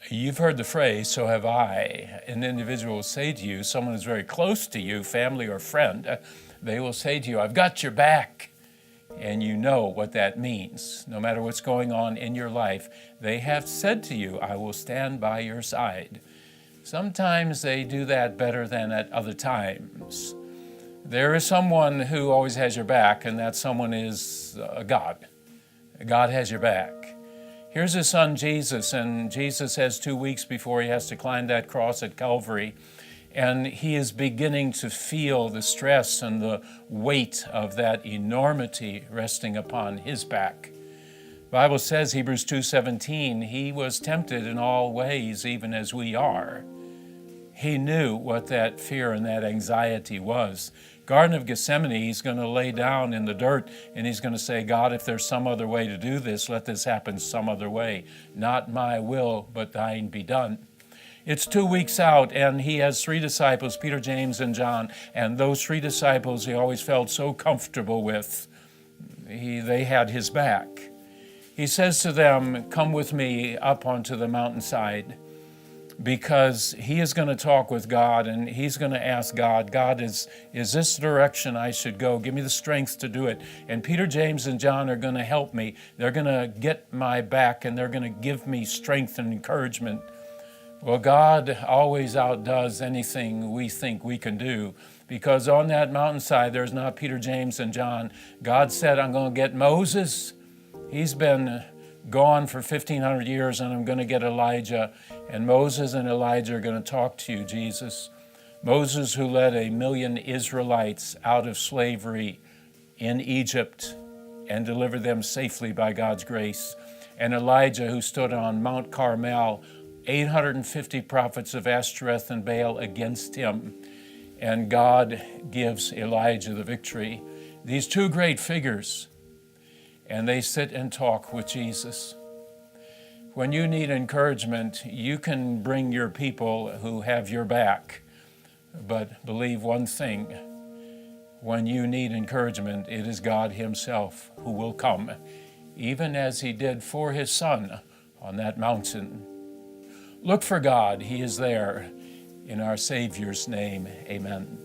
You've heard the phrase, so have I. An individual will say to you, someone who's very close to you, family or friend, they will say to you, I've got your back. And you know what that means. No matter what's going on in your life, they have said to you, I will stand by your side. Sometimes they do that better than at other times. There is someone who always has your back, and that someone is God. God has your back. Here's his son Jesus, and Jesus has 2 weeks before he has to climb that cross at Calvary, and he is beginning to feel the stress and the weight of that enormity resting upon his back. The Bible says, Hebrews 2:17, he was tempted in all ways, even as we are. He knew what that fear and that anxiety was. Garden of Gethsemane, he's going to lay down in the dirt and he's going to say, God, if there's some other way to do this, let this happen some other way. Not my will, but thine be done. It's 2 weeks out and he has 3 disciples, Peter, James, and John, and those 3 disciples he always felt so comfortable with. They had his back. He says to them, come with me up onto the mountainside, because he is going to talk with God and he's going to ask God, God, is this the direction I should go? Give me the strength to do it. And Peter, James, and John are going to help me. They're going to get my back and they're going to give me strength and encouragement. Well, God always outdoes anything we think we can do, because on that mountainside, there's not Peter, James, and John. God said, I'm going to get Moses. He's been gone for 1,500 years, and I'm going to get Elijah. And Moses and Elijah are going to talk to you, Jesus. Moses, who led 1 million Israelites out of slavery in Egypt and delivered them safely by God's grace. And Elijah, who stood on Mount Carmel, 850 prophets of Ashtoreth and Baal against him. And God gives Elijah the victory. These 2 great figures, and they sit and talk with Jesus. When you need encouragement, you can bring your people who have your back. But believe one thing, when you need encouragement, it is God himself who will come, even as he did for his son on that mountain. Look for God, he is there. In our Savior's name, amen.